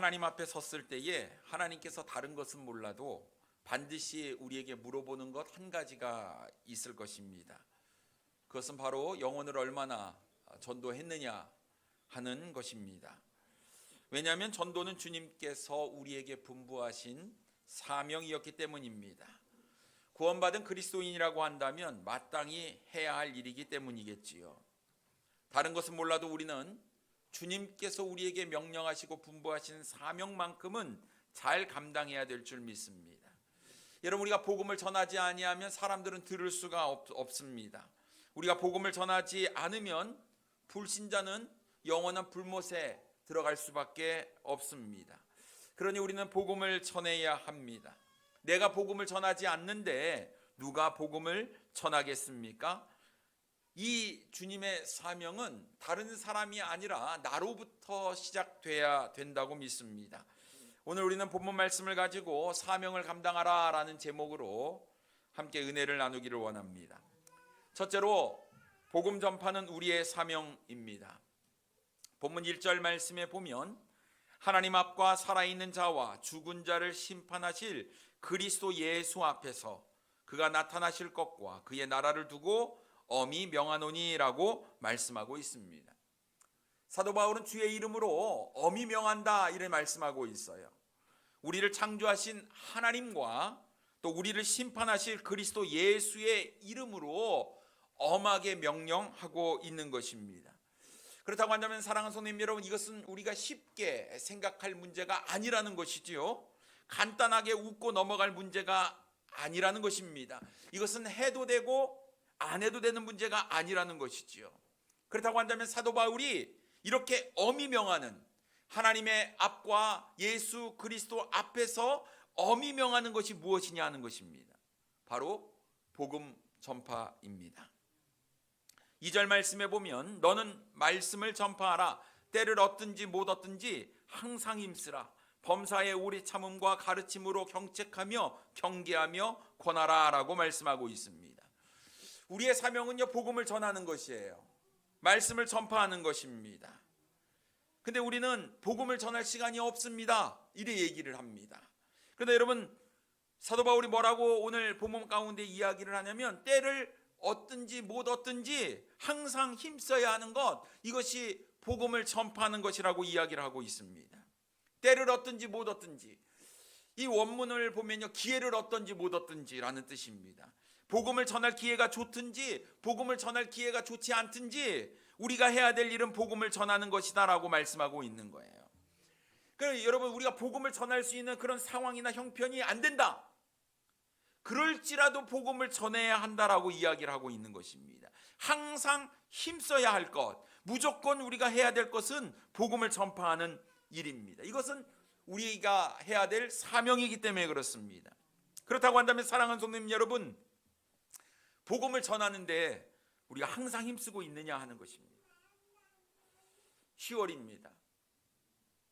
하나님 앞에 섰을 때에 하나님께서 다른 것은 몰라도 반드시 우리에게 물어보는 것 한 가지가 있을 것입니다. 그것은 바로 영혼을 얼마나 전도했느냐 하는 것입니다. 왜냐하면 전도는 주님께서 우리에게 분부하신 사명이었기 때문입니다. 구원받은 그리스도인이라고 한다면 마땅히 해야 할 일이기 때문이겠지요. 다른 것은 몰라도 우리는 주님께서 우리에게 명령하시고 분부하신 사명만큼은 잘 감당해야 될 줄 믿습니다. 여러분, 우리가 복음을 전하지 아니하면 사람들은 들을 수가 없습니다. 우리가 복음을 전하지 않으면 불신자는 영원한 불못에 들어갈 수밖에 없습니다. 그러니 우리는 복음을 전해야 합니다. 내가 복음을 전하지 않는데 누가 복음을 전하겠습니까? 이 주님의 사명은 다른 사람이 아니라 나로부터 시작돼야 된다고 믿습니다. 오늘 우리는 본문 말씀을 가지고 사명을 감당하라 라는 제목으로 함께 은혜를 나누기를 원합니다. 첫째로 복음 전파는 우리의 사명입니다. 본문 1절 말씀에 보면 하나님 앞과 살아있는 자와 죽은 자를 심판하실 그리스도 예수 앞에서 그가 나타나실 것과 그의 나라를 두고 엄히 명하노니라고 말씀하고 있습니다. 사도 바울은 주의 이름으로 엄히 명한다 이렇게 말씀하고 있어요. 우리를 창조하신 하나님과 또 우리를 심판하실 그리스도 예수의 이름으로 엄하게 명령하고 있는 것입니다. 그렇다고 한다면 사랑하는 성도님 여러분, 이것은 우리가 쉽게 생각할 문제가 아니라는 것이지요. 간단하게 웃고 넘어갈 문제가 아니라는 것입니다. 이것은 해도 되고 안 해도 되는 문제가 아니라는 것이지요. 그렇다고 한다면 사도 바울이 이렇게 엄히 명하는 하나님의 앞과 예수 그리스도 앞에서 엄히 명하는 것이 무엇이냐 하는 것입니다. 바로 복음 전파입니다. 2절 말씀에 보면 너는 말씀을 전파하라. 때를 얻든지 못 얻든지 항상 힘쓰라. 범사의 오래 참음과 가르침으로 경책하며 경계하며 권하라 라고 말씀하고 있습니다. 우리의 사명은요, 복음을 전하는 것이에요. 말씀을 전파하는 것입니다. 근데 우리는 복음을 전할 시간이 없습니다 이래 얘기를 합니다. 그런데 여러분, 사도 바울이 뭐라고 오늘 본문 가운데 이야기를 하냐면 때를 얻든지 못 얻든지 항상 힘써야 하는 것, 이것이 복음을 전파하는 것이라고 이야기를 하고 있습니다. 때를 얻든지 못 얻든지, 이 원문을 보면요, 기회를 얻든지 못 얻든지라는 뜻입니다. 복음을 전할 기회가 좋든지 복음을 전할 기회가 좋지 않든지 우리가 해야 될 일은 복음을 전하는 것이다 라고 말씀하고 있는 거예요. 그러니까 여러분, 우리가 복음을 전할 수 있는 그런 상황이나 형편이 안 된다, 그럴지라도 복음을 전해야 한다라고 이야기를 하고 있는 것입니다. 항상 힘써야 할 것, 무조건 우리가 해야 될 것은 복음을 전파하는 일입니다. 이것은 우리가 해야 될 사명이기 때문에 그렇습니다. 그렇다고 한다면 사랑하는 성도님 여러분, 복음을 전하는데 우리가 항상 힘쓰고 있느냐 하는 것입니다. 10월입니다.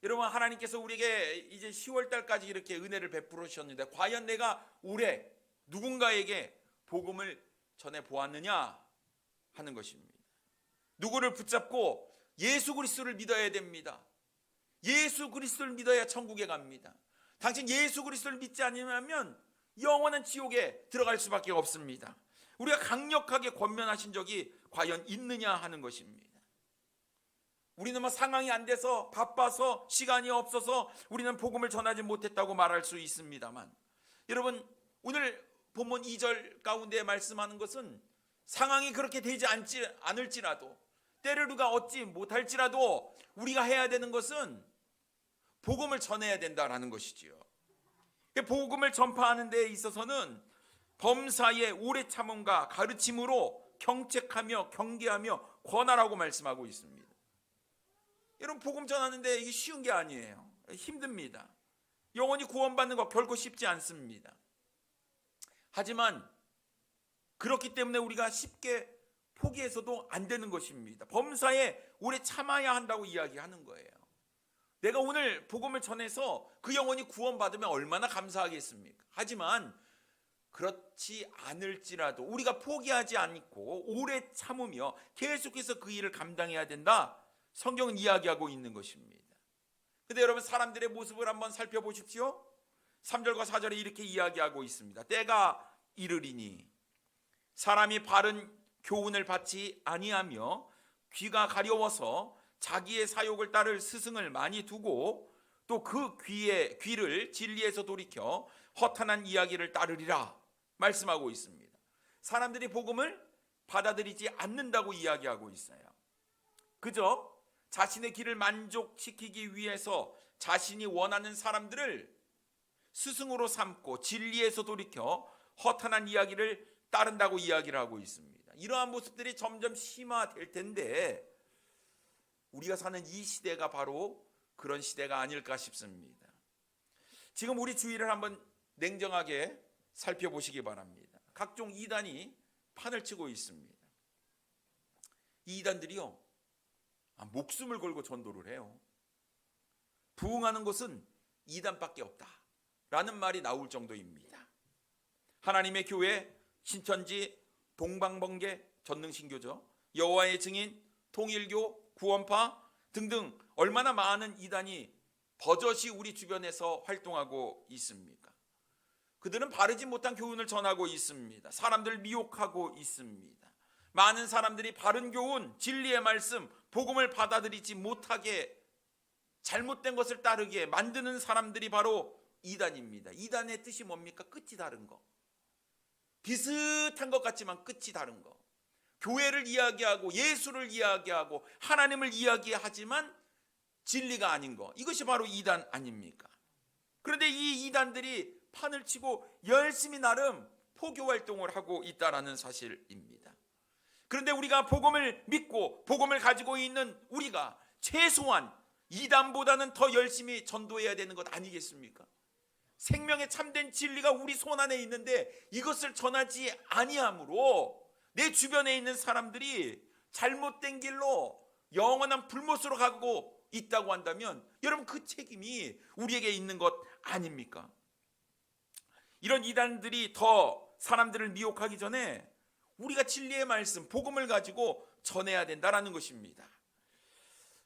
여러분, 하나님께서 우리에게 이제 10월 달까지 이렇게 은혜를 베풀어 주셨는데 과연 내가 올해 누군가에게 복음을 전해 보았느냐 하는 것입니다. 누구를 붙잡고 예수 그리스도를 믿어야 됩니다. 예수 그리스도를 믿어야 천국에 갑니다. 당신 예수 그리스도를 믿지 않으면 영원한 지옥에 들어갈 수밖에 없습니다. 우리가 강력하게 권면하신 적이 과연 있느냐 하는 것입니다. 우리는 뭐 상황이 안 돼서 바빠서 시간이 없어서 우리는 복음을 전하지 못했다고 말할 수 있습니다만, 여러분, 오늘 본문 2절 가운데 말씀하는 것은 상황이 그렇게 되지 않을지라도, 때를 누가 얻지 못할지라도 우리가 해야 되는 것은 복음을 전해야 된다라는 것이지요. 복음을 전파하는 데 있어서는 범사의 오래 참음과 가르침으로 경책하며 경계하며 권하라고 말씀하고 있습니다. 여러분, 복음 전하는데 이게 쉬운 게 아니에요. 힘듭니다. 영원히 구원받는 거 결코 쉽지 않습니다. 하지만 그렇기 때문에 우리가 쉽게 포기해서도 안 되는 것입니다. 범사에 오래 참아야 한다고 이야기하는 거예요. 내가 오늘 복음을 전해서 그 영혼이 구원받으면 얼마나 감사하겠습니까? 하지만 그렇지 않을지라도 우리가 포기하지 않고 오래 참으며 계속해서 그 일을 감당해야 된다, 성경은 이야기하고 있는 것입니다. 근데 여러분 사람들의 모습을 한번 살펴보십시오. 3절과 4절에 이렇게 이야기하고 있습니다. 때가 이르리니 사람이 바른 교훈을 받지 아니하며 귀가 가려워서 자기의 사욕을 따를 스승을 많이 두고 또 그 귀를 진리에서 돌이켜 허탄한 이야기를 따르리라 말씀하고 있습니다. 사람들이 복음을 받아들이지 않는다고 이야기하고 있어요. 그저 자신의 길을 만족시키기 위해서 자신이 원하는 사람들을 스승으로 삼고 진리에서 돌이켜 허탄한 이야기를 따른다고 이야기를 하고 있습니다. 이러한 모습들이 점점 심화될 텐데 우리가 사는 이 시대가 바로 그런 시대가 아닐까 싶습니다. 지금 우리 주위를 한번 냉정하게 살펴보시기 바랍니다. 각종 이단이 판을 치고 있습니다. 이 이단들이요, 목숨을 걸고 전도를 해요. 부흥하는 곳은 이단밖에 없다라는 말이 나올 정도입니다. 하나님의 교회, 신천지, 동방번개, 전능신교죠, 여호와의 증인, 통일교, 구원파 등등 얼마나 많은 이단이 버젓이 우리 주변에서 활동하고 있습니까? 그들은 바르지 못한 교훈을 전하고 있습니다. 사람들을 미혹하고 있습니다. 많은 사람들이 바른 교훈, 진리의 말씀, 복음을 받아들이지 못하게 잘못된 것을 따르게 만드는 사람들이 바로 이단입니다. 이단의 뜻이 뭡니까? 끝이 다른 거. 비슷한 것 같지만 끝이 다른 거. 교회를 이야기하고 예수를 이야기하고 하나님을 이야기하지만 진리가 아닌 거. 이것이 바로 이단 아닙니까? 그런데 이 이단들이 판을 치고 열심히 나름 포교 활동을 하고 있다는 사실입니다. 그런데 우리가 복음을 믿고 복음을 가지고 있는 우리가 최소한 이단보다는 더 열심히 전도해야 되는 것 아니겠습니까? 생명의 참된 진리가 우리 손 안에 있는데 이것을 전하지 아니함으로 내 주변에 있는 사람들이 잘못된 길로 영원한 불못으로 가고 있다고 한다면 여러분 그 책임이 우리에게 있는 것 아닙니까? 이런 이단들이 더 사람들을 미혹하기 전에 우리가 진리의 말씀, 복음을 가지고 전해야 된다라는 것입니다.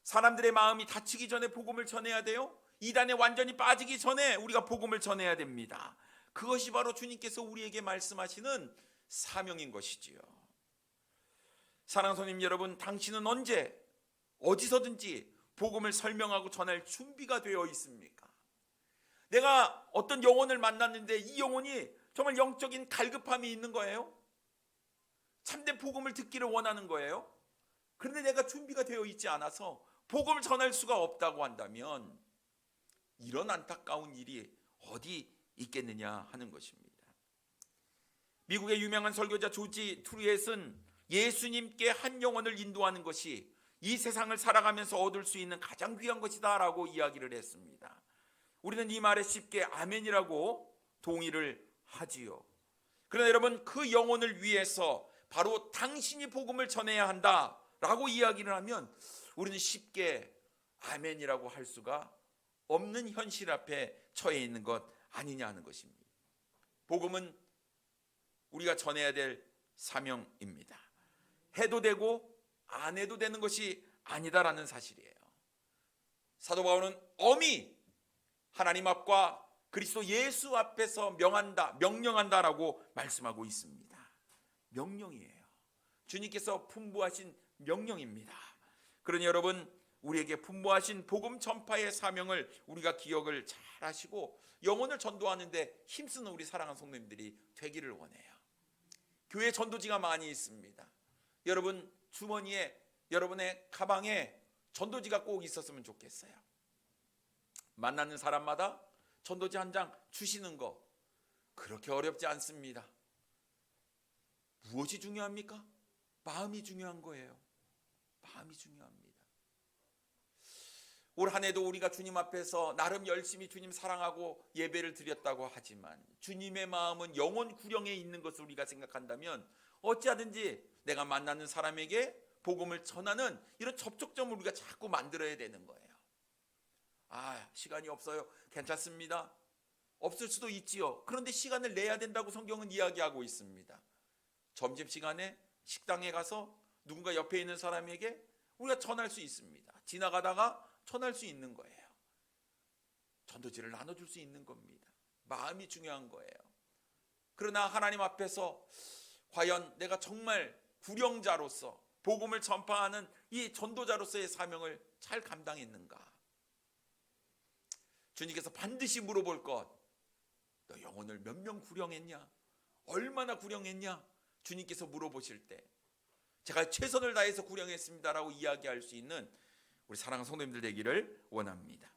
사람들의 마음이 다치기 전에 복음을 전해야 돼요. 이단에 완전히 빠지기 전에 우리가 복음을 전해야 됩니다. 그것이 바로 주님께서 우리에게 말씀하시는 사명인 것이지요. 사랑하는 손님 여러분, 당신은 언제 어디서든지 복음을 설명하고 전할 준비가 되어 있습니까? 내가 어떤 영혼을 만났는데 이 영혼이 정말 영적인 갈급함이 있는 거예요. 참된 복음을 듣기를 원하는 거예요. 그런데 내가 준비가 되어 있지 않아서 복음을 전할 수가 없다고 한다면 이런 안타까운 일이 어디 있겠느냐 하는 것입니다. 미국의 유명한 설교자 조지 트루엣은 예수님께 한 영혼을 인도하는 것이 이 세상을 살아가면서 얻을 수 있는 가장 귀한 것이다 라고 이야기를 했습니다. 우리는 이 말에 쉽게 아멘이라고 동의를 하지요. 그러나 여러분, 그 영혼을 위해서 바로 당신이 복음을 전해야 한다 라고 이야기를 하면 우리는 쉽게 아멘이라고 할 수가 없는 현실 앞에 처해 있는 것 아니냐 하는 것입니다. 복음은 우리가 전해야 될 사명입니다. 해도 되고 안 해도 되는 것이 아니다라는 사실이에요. 사도 바울은 엄히 하나님 앞과 그리스도 예수 앞에서 명령한다라고 말씀하고 있습니다. 명령이에요. 주님께서 분부하신 명령입니다. 그러니 여러분, 우리에게 분부하신 복음 전파의 사명을 우리가 기억을 잘 하시고 영혼을 전도하는데 힘쓰는 우리 사랑하는 성도님들이 되기를 원해요. 교회 전도지가 많이 있습니다. 여러분 주머니에, 여러분의 가방에 전도지가 꼭 있었으면 좋겠어요. 만나는 사람마다 전도지 한 장 주시는 거 그렇게 어렵지 않습니다. 무엇이 중요합니까? 마음이 중요한 거예요. 마음이 중요합니다. 올 한 해도 우리가 주님 앞에서 나름 열심히 주님 사랑하고 예배를 드렸다고 하지만 주님의 마음은 영혼 구령에 있는 것을 우리가 생각한다면 어찌하든지 내가 만나는 사람에게 복음을 전하는 이런 접촉점을 우리가 자꾸 만들어야 되는 거예요. 시간이 없어요. 괜찮습니다. 없을 수도 있지요. 그런데 시간을 내야 된다고 성경은 이야기하고 있습니다. 점심시간에 식당에 가서 누군가 옆에 있는 사람에게 우리가 전할 수 있습니다. 지나가다가 전할 수 있는 거예요. 전도지를 나눠줄 수 있는 겁니다. 마음이 중요한 거예요. 그러나 하나님 앞에서 과연 내가 정말 구령자로서 복음을 전파하는 이 전도자로서의 사명을 잘 감당했는가? 주님께서 반드시 물어볼 것, 너 영혼을 몇 명 구령했냐? 얼마나 구령했냐? 주님께서 물어보실 때 제가 최선을 다해서 구령했습니다라고 이야기할 수 있는 우리 사랑하는 성도님들 되기를 원합니다.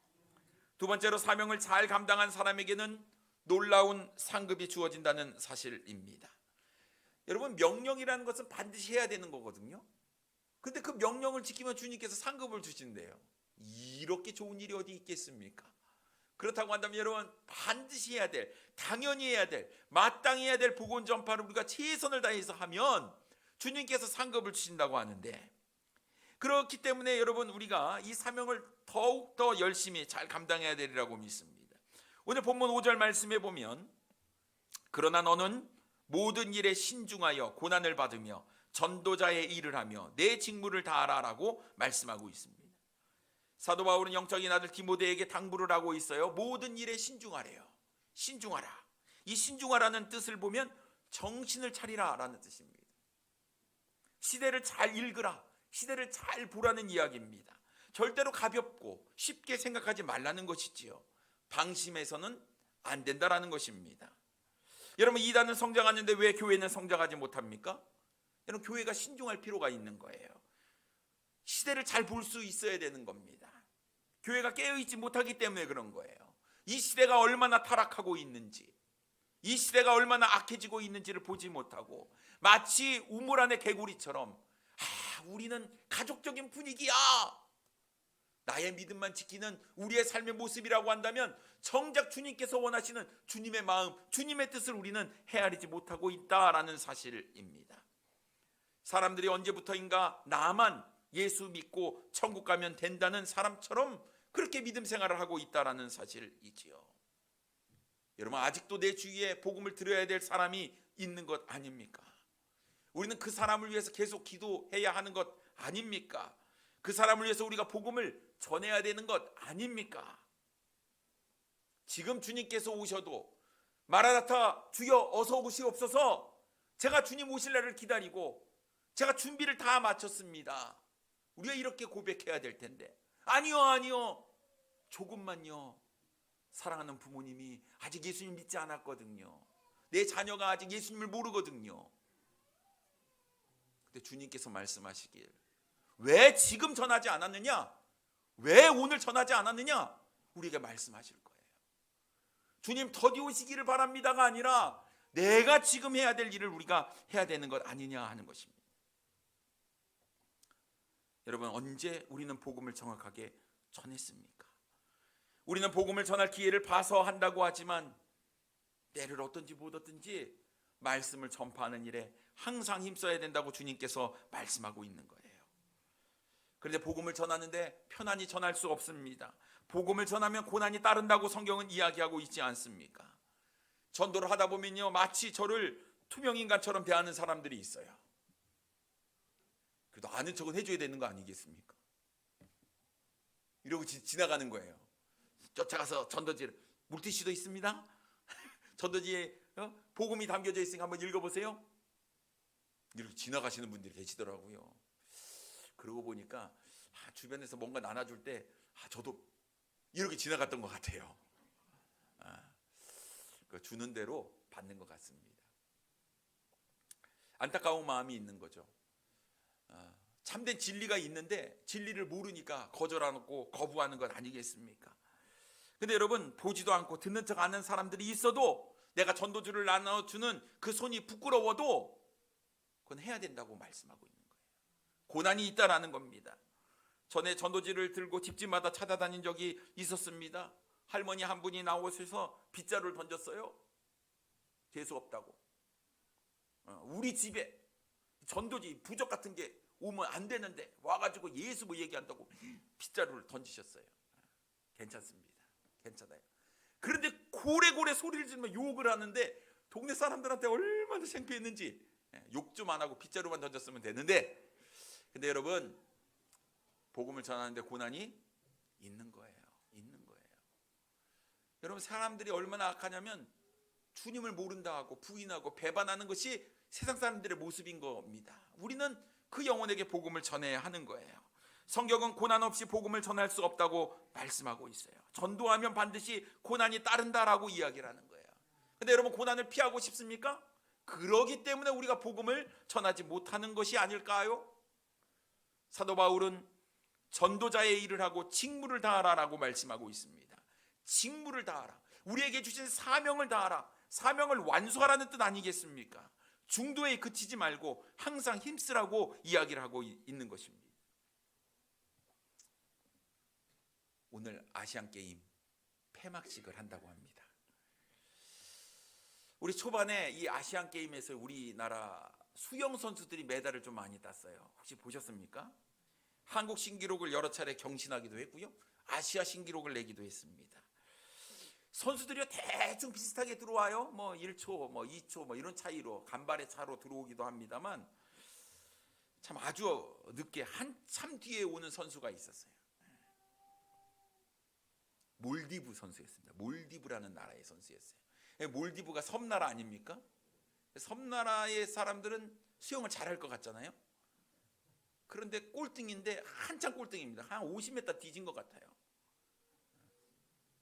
두 번째로, 사명을 잘 감당한 사람에게는 놀라운 상급이 주어진다는 사실입니다. 여러분, 명령이라는 것은 반드시 해야 되는 거거든요. 근데 그 명령을 지키면 주님께서 상급을 주신대요. 이렇게 좋은 일이 어디 있겠습니까? 그렇다고 한다면 여러분, 반드시 해야 될, 당연히 해야 될, 마땅히 해야 될 복음 전파를 우리가 최선을 다해서 하면 주님께서 상급을 주신다고 하는데, 그렇기 때문에 여러분, 우리가 이 사명을 더욱더 열심히 잘 감당해야 되리라고 믿습니다. 오늘 본문 5절 말씀에 보면, 그러나 너는 모든 일에 신중하여 고난을 받으며 전도자의 일을 하며 내 직무를 다하라라고 말씀하고 있습니다. 사도 바울은 영적인 아들 디모데에게 당부를 하고 있어요. 모든 일에 신중하래요. 신중하라. 이 신중하라는 뜻을 보면 정신을 차리라라는 뜻입니다. 시대를 잘 읽으라, 시대를 잘 보라는 이야기입니다. 절대로 가볍고 쉽게 생각하지 말라는 것이지요. 방심해서는 안 된다라는 것입니다. 여러분, 이단은 성장하는데 왜 교회는 성장하지 못합니까? 여러분, 교회가 신중할 필요가 있는 거예요. 시대를 잘 볼 수 있어야 되는 겁니다. 교회가 깨어있지 못하기 때문에 그런 거예요. 이 시대가 얼마나 타락하고 있는지, 이 시대가 얼마나 악해지고 있는지를 보지 못하고 마치 우물 안의 개구리처럼 우리는 가족적인 분위기야, 나의 믿음만 지키는 우리의 삶의 모습이라고 한다면 정작 주님께서 원하시는 주님의 마음, 주님의 뜻을 우리는 헤아리지 못하고 있다라는 사실입니다. 사람들이 언제부터인가 나만 예수 믿고 천국 가면 된다는 사람처럼 그렇게 믿음 생활을 하고 있다라는 사실이지요. 여러분, 아직도 내 주위에 복음을 들어야 될 사람이 있는 것 아닙니까? 우리는 그 사람을 위해서 계속 기도해야 하는 것 아닙니까? 그 사람을 위해서 우리가 복음을 전해야 되는 것 아닙니까? 지금 주님께서 오셔도 마라나타, 주여 어서 오시옵소서, 제가 주님 오실 날을 기다리고 제가 준비를 다 마쳤습니다, 우리가 이렇게 고백해야 될 텐데, 아니요, 조금만요. 사랑하는 부모님이 아직 예수님 믿지 않았거든요. 내 자녀가 아직 예수님을 모르거든요. 근데 주님께서 말씀하시길, 왜 지금 전하지 않았느냐? 왜 오늘 전하지 않았느냐? 우리에게 말씀하실 거예요. 주님 더디 오시기를 바랍니다가 아니라 내가 지금 해야 될 일을 우리가 해야 되는 것 아니냐 하는 것입니다. 여러분, 언제 우리는 복음을 정확하게 전했습니까? 우리는 복음을 전할 기회를 봐서 한다고 하지만 때를 얻든지 못 얻든지 말씀을 전파하는 일에 항상 힘써야 된다고 주님께서 말씀하고 있는 거예요. 그런데 복음을 전하는데 편안히 전할 수 없습니다. 복음을 전하면 고난이 따른다고 성경은 이야기하고 있지 않습니까? 전도를 하다 보면요, 마치 저를 투명인간처럼 대하는 사람들이 있어요. 그래도 아는 척은 해줘야 되는 거 아니겠습니까? 이러고 지나가는 거예요. 쫓아가서 전도지를, 물티슈도 있습니다. 전도지에 복음이 담겨져 있으니까 한번 읽어보세요. 이렇게 지나가시는 분들이 계시더라고요. 그러고 보니까 주변에서 뭔가 나눠줄 때 저도 이렇게 지나갔던 것 같아요. 주는 대로 받는 것 같습니다. 안타까운 마음이 있는 거죠. 참된 진리가 있는데 진리를 모르니까 거절하고 거부하는 것 아니겠습니까? 근데 여러분, 보지도 않고 듣는 척 아는 사람들이 있어도 내가 전도주를 나눠주는 그 손이 부끄러워도 그건 해야 된다고 말씀하고 있는 거예요. 고난이 있다라는 겁니다. 전에 전도지를 들고 집집마다 찾아다닌 적이 있었습니다. 할머니 한 분이 나오셔서 빗자루를 던졌어요. 재수 없다고. 우리 집에 전도지 부적 같은 게 오면 안 되는데 와가지고 예수 뭐 얘기한다고 빗자루를 던지셨어요. 괜찮습니다. 괜찮아요. 그런데 고래고래 소리를 지르며 욕을 하는데 동네 사람들한테 얼마나 창피했는지, 욕 좀 안 하고 빗자루만 던졌으면 되는데, 근데 여러분, 복음을 전하는데 고난이 있는 거예요. 있는 거예요. 여러분, 사람들이 얼마나 악하냐면 주님을 모른다 하고 부인하고 배반하는 것이 세상 사람들의 모습인 겁니다. 우리는 그 영혼에게 복음을 전해야 하는 거예요. 성경은 고난 없이 복음을 전할 수 없다고 말씀하고 있어요. 전도하면 반드시 고난이 따른다라고 이야기를 하는 거예요. 근데 여러분, 고난을 피하고 싶습니까? 그러기 때문에 우리가 복음을 전하지 못하는 것이 아닐까요? 사도 바울은 전도자의 일을 하고 직무를 다하라라고 말씀하고 있습니다. 직무를 다하라. 우리에게 주신 사명을 다하라. 사명을 완수하라는 뜻 아니겠습니까? 중도에 그치지 말고 항상 힘쓰라고 이야기를 하고 있는 것입니다. 오늘 아시안게임 폐막식을 한다고 합니다. 우리 초반에 이 아시안게임에서 우리나라 수영 선수들이 메달을 좀 많이 땄어요. 혹시 보셨습니까? 한국 신기록을 여러 차례 경신하기도 했고요, 아시아 신기록을 내기도 했습니다. 선수들이 대충 비슷하게 들어와요. 뭐 1초, 뭐 2초, 뭐 이런 차이로, 간발의 차로 들어오기도 합니다만, 참 아주 늦게 한참 뒤에 오는 선수가 있었어요. 몰디브 선수였습니다. 몰디브라는 나라의 선수였어요. 몰디브가 섬나라 아닙니까? 섬나라의 사람들은 수영을 잘할 것 같잖아요. 그런데 꼴등인데 한참 꼴등입니다. 한 50m 뒤진 것 같아요.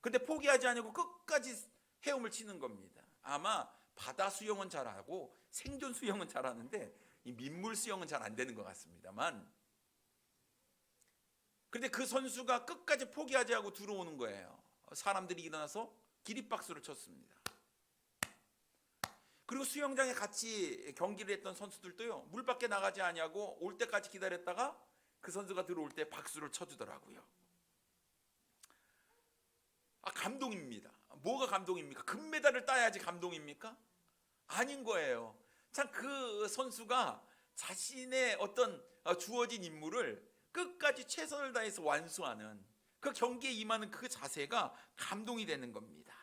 근데 포기하지 않고 끝까지 헤엄을 치는 겁니다. 아마 바다 수영은 잘하고 생존 수영은 잘하는데 이 민물 수영은 잘 안 되는 것 같습니다만, 그런데 그 선수가 끝까지 포기하지 않고 들어오는 거예요. 사람들이 일어나서 기립박수를 쳤습니다. 그리고 수영장에 같이 경기를 했던 선수들도요, 물 밖에 나가지 않냐고 올 때까지 기다렸다가 그 선수가 들어올 때 박수를 쳐주더라고요. 감동입니다. 뭐가 감동입니까? 금메달을 따야지 감동입니까? 아닌 거예요. 참, 그 선수가 자신의 어떤 주어진 임무를 끝까지 최선을 다해서 완수하는, 그 경기에 임하는 그 자세가 감동이 되는 겁니다.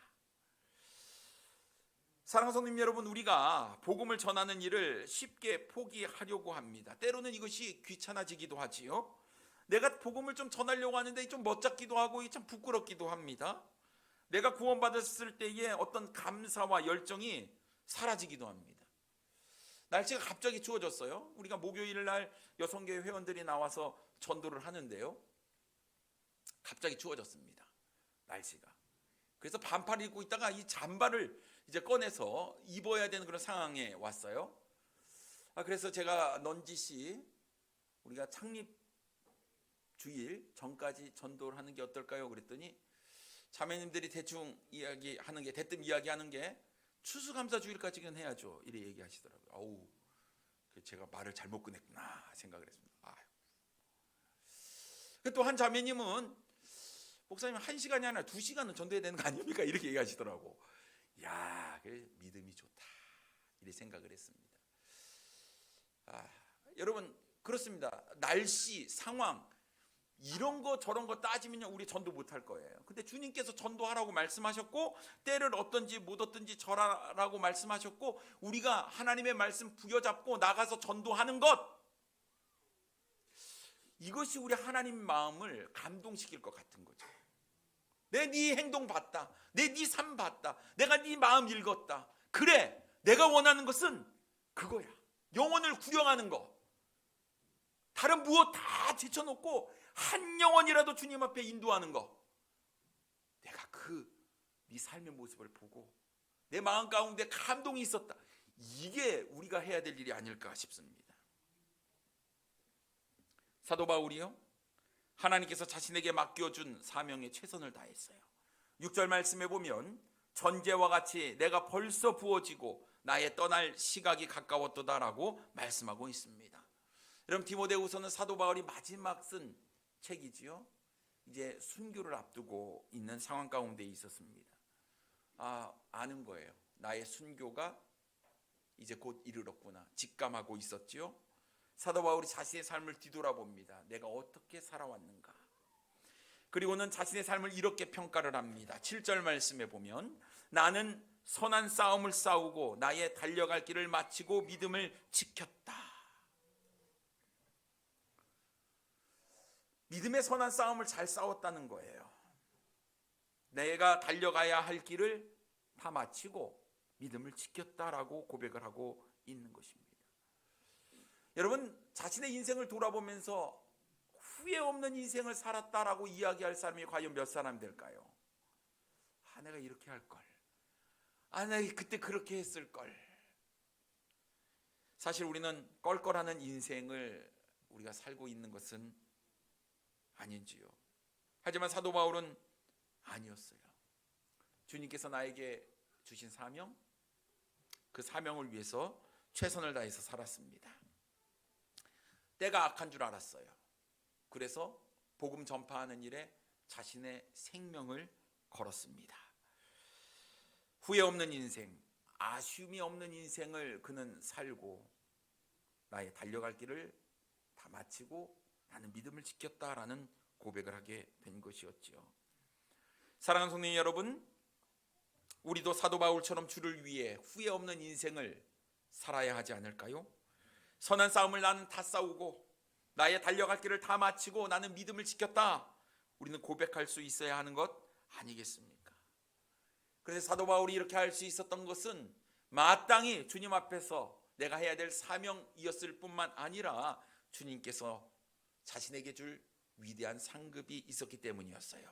사랑하는 성도님 여러분, 우리가 복음을 전하는 일을 쉽게 포기하려고 합니다. 때로는 이것이 귀찮아지기도 하지요. 내가 복음을 좀 전하려고 하는데 좀 멋쩍기도 하고 참 부끄럽기도 합니다. 내가 구원받았을 때의 어떤 감사와 열정이 사라지기도 합니다. 날씨가 갑자기 추워졌어요. 우리가 목요일 날 여성교회 회원들이 나와서 전도를 하는데요, 갑자기 추워졌습니다, 날씨가. 그래서 반팔 입고 있다가 이 잠바를 이제 꺼내서 입어야 되는 그런 상황에 왔어요. 그래서 제가 넌지시 우리가 창립 주일 전까지 전도를 하는 게 어떨까요? 그랬더니 자매님들이 대충 이야기하는 게, 대뜸 이야기하는 게 추수감사 주일까지는 해야죠, 이래 얘기하시더라고요. 어우, 제가 말을 잘못 꺼냈구나 생각을 했습니다. 또 한 자매님은 목사님 1시간이 아니라 2시간은 전도해야 되는 거 아닙니까? 이렇게 얘기하시더라고. 야, 믿음이 좋다, 이렇게 생각을 했습니다. 여러분, 그렇습니다. 날씨, 상황, 이런 거 저런 거 따지면요, 우리 전도 못할 거예요. 근데 주님께서 전도하라고 말씀하셨고, 때를 얻든지 못 얻든지 절하라고 말씀하셨고, 우리가 하나님의 말씀 부여잡고 나가서 전도하는 것, 이것이 우리 하나님 마음을 감동시킬 것 같은 거죠. 내 네 행동 봤다, 내 네 삶 봤다, 내가 네 마음 읽었다. 그래, 내가 원하는 것은 그거야. 영혼을 구령하는 거, 다른 무엇 다 제쳐놓고 한 영혼이라도 주님 앞에 인도하는 거. 내가 네 삶의 모습을 보고 내 마음 가운데 감동이 있었다. 이게 우리가 해야 될 일이 아닐까 싶습니다. 사도 바울이요, 하나님께서 자신에게 맡겨준 사명에 최선을 다했어요. 6절 말씀에 보면 전제와 같이 내가 벌써 부어지고 나의 떠날 시각이 가까웠도다라고 말씀하고 있습니다. 여러분, 디모데후서는 사도 바울이 마지막 쓴 책이지요. 이제 순교를 앞두고 있는 상황 가운데 있었습니다. 아는 거예요. 나의 순교가 이제 곧 이르렀구나 직감하고 있었지요. 사도 바울이 자신의 삶을 뒤돌아봅니다. 내가 어떻게 살아왔는가. 그리고는 자신의 삶을 이렇게 평가를 합니다. 7절 말씀에 보면 나는 선한 싸움을 싸우고 나의 달려갈 길을 마치고 믿음을 지켰다. 믿음의 선한 싸움을 잘 싸웠다는 거예요. 내가 달려가야 할 길을 다 마치고 믿음을 지켰다라고 고백을 하고 있는 것입니다. 여러분, 자신의 인생을 돌아보면서 후회 없는 인생을 살았다라고 이야기할 사람이 과연 몇 사람 될까요? 내가 이렇게 할걸, 내가 그때 그렇게 했을걸. 사실 우리는 껄껄하는 인생을 우리가 살고 있는 것은 아닌지요. 하지만 사도 바울은 아니었어요. 주님께서 나에게 주신 사명, 그 사명을 위해서 최선을 다해서 살았습니다. 때가 악한 줄 알았어요. 그래서 복음 전파하는 일에 자신의 생명을 걸었습니다. 후회 없는 인생, 아쉬움이 없는 인생을 그는 살고 나의 달려갈 길을 다 마치고 나는 믿음을 지켰다라는 고백을 하게 된 것이었죠. 사랑하는 성도 여러분, 우리도 사도 바울처럼 주를 위해 후회 없는 인생을 살아야 하지 않을까요? 선한 싸움을 나는 다 싸우고 나의 달려갈 길을 다 마치고 나는 믿음을 지켰다, 우리는 고백할 수 있어야 하는 것 아니겠습니까? 그래서 사도 바울이 이렇게 할 수 있었던 것은 마땅히 주님 앞에서 내가 해야 될 사명이었을 뿐만 아니라 주님께서 자신에게 줄 위대한 상급이 있었기 때문이었어요.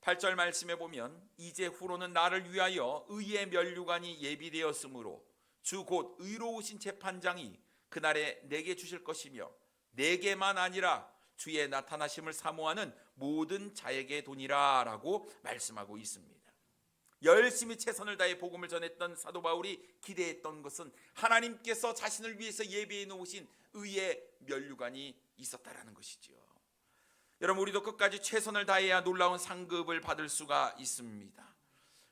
8절 말씀에 보면 이제 후로는 나를 위하여 의의 면류관이 예비되었으므로 주 곧 의로우신 재판장이 그날에 내게 주실 것이며 내게만 아니라 주의 나타나심을 사모하는 모든 자에게 도니라 라고 말씀하고 있습니다. 열심히 최선을 다해 복음을 전했던 사도 바울이 기대했던 것은 하나님께서 자신을 위해서 예비해 놓으신 의의 면류관이 있었다라는 것이죠. 여러분, 우리도 끝까지 최선을 다해야 놀라운 상급을 받을 수가 있습니다.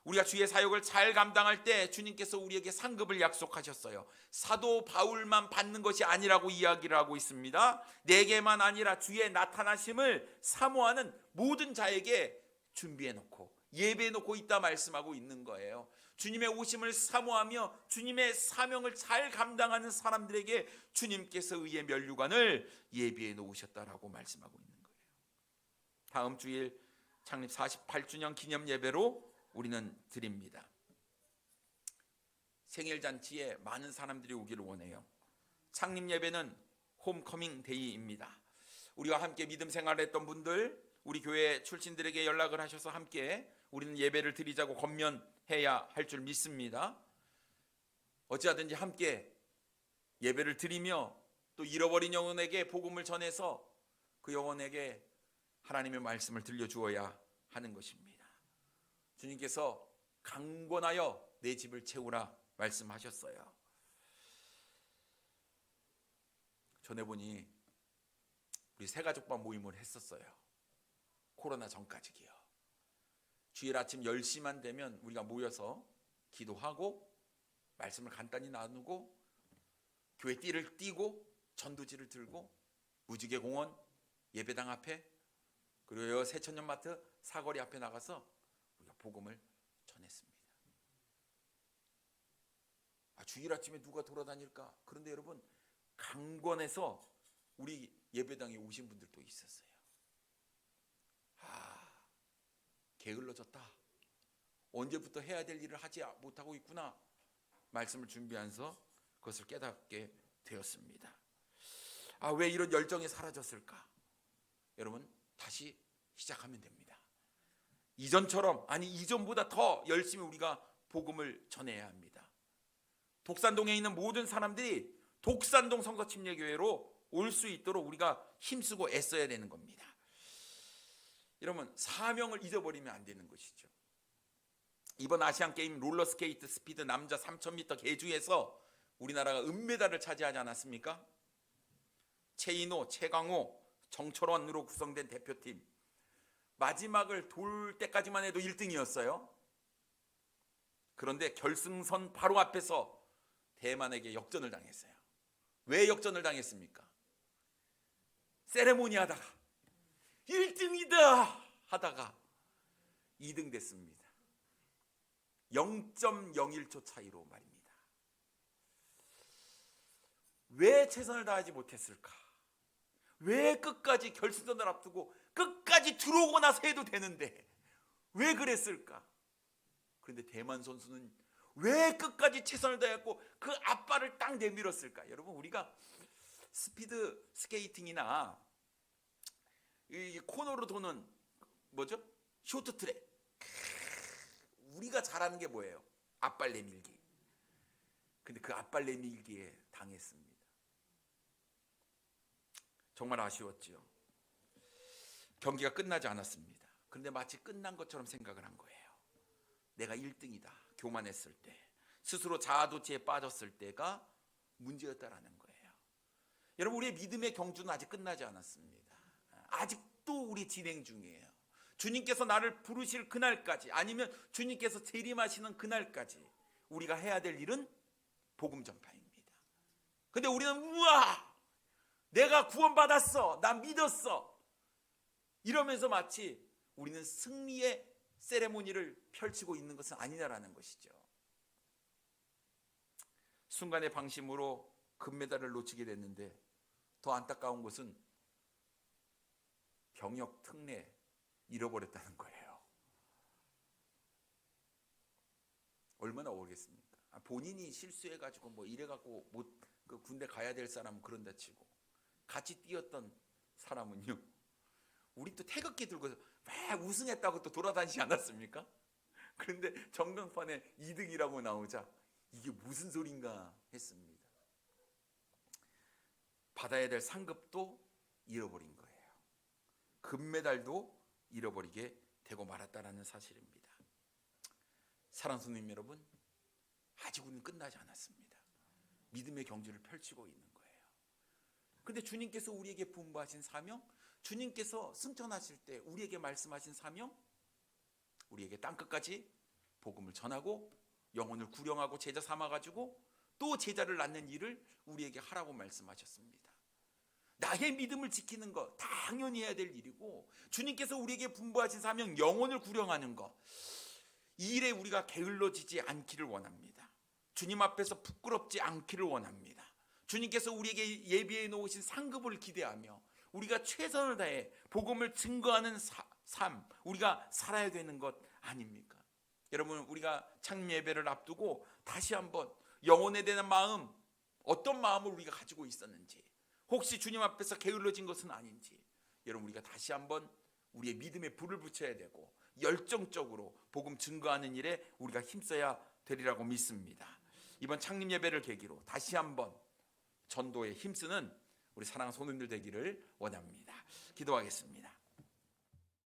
우리가 주의 사역을 잘 감당할 때 주님께서 우리에게 상급을 약속하셨어요. 사도 바울만 받는 것이 아니라고 이야기를 하고 있습니다. 내게만 아니라 주의 나타나심을 사모하는 모든 자에게 준비해 놓고 예배해 놓고 있다 말씀하고 있는 거예요. 주님의 오심을 사모하며 주님의 사명을 잘 감당하는 사람들에게 주님께서 의의 면류관을 예비해 놓으셨다라고 말씀하고 있는 거예요. 다음 주일 창립 48주년 기념 예배로 우리는 드립니다. 생일 잔치에 많은 사람들이 오기를 원해요. 창립 예배는 홈커밍 데이입니다. 우리와 함께 믿음 생활을 했던 분들, 우리 교회 출신들에게 연락을 하셔서 함께 우리는 예배를 드리자고 권면해야 할 줄 믿습니다. 어찌하든지 함께 예배를 드리며 또 잃어버린 영혼에게 복음을 전해서 그 영혼에게 하나님의 말씀을 들려주어야 하는 것입니다. 주님께서 강권하여 내 집을 채우라 말씀하셨어요. 전에 보니 우리 새가족반 모임을 했었어요. 코로나 전까지요. 주일 아침 10시만 되면 우리가 모여서 기도하고 말씀을 간단히 나누고 교회 띠를 띠고 전도지를 들고 무지개 공원 예배당 앞에 그리고 새천년마트 사거리 앞에 나가서 우리가 복음을 전했습니다. 주일 아침에 누가 돌아다닐까? 그런데 여러분, 강권에서 우리 예배당에 오신 분들도 있었어요. 게을러졌다. 언제부터 해야 될 일을 하지 못하고 있구나. 말씀을 준비하면서 그것을 깨닫게 되었습니다. 왜 이런 열정이 사라졌을까? 여러분, 다시 시작하면 됩니다. 이전처럼, 이전보다 더 열심히 우리가 복음을 전해야 합니다. 독산동에 있는 모든 사람들이 독산동 성서침례교회로 올 수 있도록 우리가 힘쓰고 애써야 되는 겁니다. 여러분, 사명을 잊어버리면 안 되는 것이죠. 이번 아시안게임 롤러스케이트 스피드 남자 3000m 계주에서 우리나라가 은메달을 차지하지 않았습니까? 최인호, 최강호, 정철원으로 구성된 대표팀, 마지막을 돌 때까지만 해도 1등이었어요. 그런데 결승선 바로 앞에서 대만에게 역전을 당했어요. 왜 역전을 당했습니까? 세레모니 하다가 1등이다 하다가 2등 됐습니다. 0.01초 차이로 말입니다. 왜 최선을 다하지 못했을까? 왜 끝까지 결승전을 앞두고 끝까지 들어오고 나서 해도 되는데 왜 그랬을까? 그런데 대만 선수는 왜 끝까지 최선을 다했고 그 앞발을 딱 내밀었을까? 여러분, 우리가 스피드 스케이팅이나 이 코너로 도는 뭐죠? 쇼트트랙, 우리가 잘하는 게 뭐예요? 앞발 내밀기. 근데 그 앞발 내밀기에 당했습니다. 정말 아쉬웠지요. 경기가 끝나지 않았습니다. 그런데 마치 끝난 것처럼 생각을 한 거예요. 내가 1등이다. 교만했을 때, 스스로 자아도취에 빠졌을 때가 문제였다라는 거예요. 여러분, 우리의 믿음의 경주는 아직 끝나지 않았습니다. 아직도 우리 진행 중이에요. 주님께서 나를 부르실 그날까지, 아니면 주님께서 재림하시는 그날까지 우리가 해야 될 일은 복음 전파입니다. 근데 우리는 우와, 내가 구원받았어, 나 믿었어, 이러면서 마치 우리는 승리의 세레모니를 펼치고 있는 것은 아니다라는 것이죠. 순간의 방심으로 금메달을 놓치게 됐는데, 더 안타까운 것은 병역 특례 잃어버렸다는 거예요. 얼마나 오겠습니까? 본인이 실수해가지고 뭐 이래갖고 그 군대 가야 될 사람은 그런다 치고, 같이 뛰었던 사람은요, 우리 또 태극기 들고 막 우승했다고 또 돌아다니지 않았습니까? 그런데 전광판에 2등이라고 나오자 이게 무슨 소린가 했습니다. 받아야 될 상급도 잃어버린 거예요. 금메달도 잃어버리게 되고 말았다라는 사실입니다. 사랑하는 성도님 여러분, 아직 우리는 끝나지 않았습니다. 믿음의 경주를 펼치고 있는 거예요. 그런데 주님께서 우리에게 분부하신 사명, 주님께서 승천하실 때 우리에게 말씀하신 사명, 우리에게 땅끝까지 복음을 전하고 영혼을 구령하고 제자 삼아가지고 또 제자를 낳는 일을 우리에게 하라고 말씀하셨습니다. 나의 믿음을 지키는 것 당연히 해야 될 일이고, 주님께서 우리에게 분부하신 사명, 영혼을 구령하는 것, 이 일에 우리가 게을러지지 않기를 원합니다. 주님 앞에서 부끄럽지 않기를 원합니다. 주님께서 우리에게 예비해 놓으신 상급을 기대하며 우리가 최선을 다해 복음을 증거하는 삶, 우리가 살아야 되는 것 아닙니까? 여러분, 우리가 창립 예배를 앞두고 다시 한번 영혼에 대한 마음, 어떤 마음을 우리가 가지고 있었는지, 혹시 주님 앞에서 게을러진 것은 아닌지, 여러분, 우리가 다시 한번 우리의 믿음에 불을 붙여야 되고 열정적으로 복음 증거하는 일에 우리가 힘써야 되리라고 믿습니다. 이번 창립 예배를 계기로 다시 한번 전도에 힘쓰는 우리 사랑하는 성도님들 되기를 원합니다. 기도하겠습니다.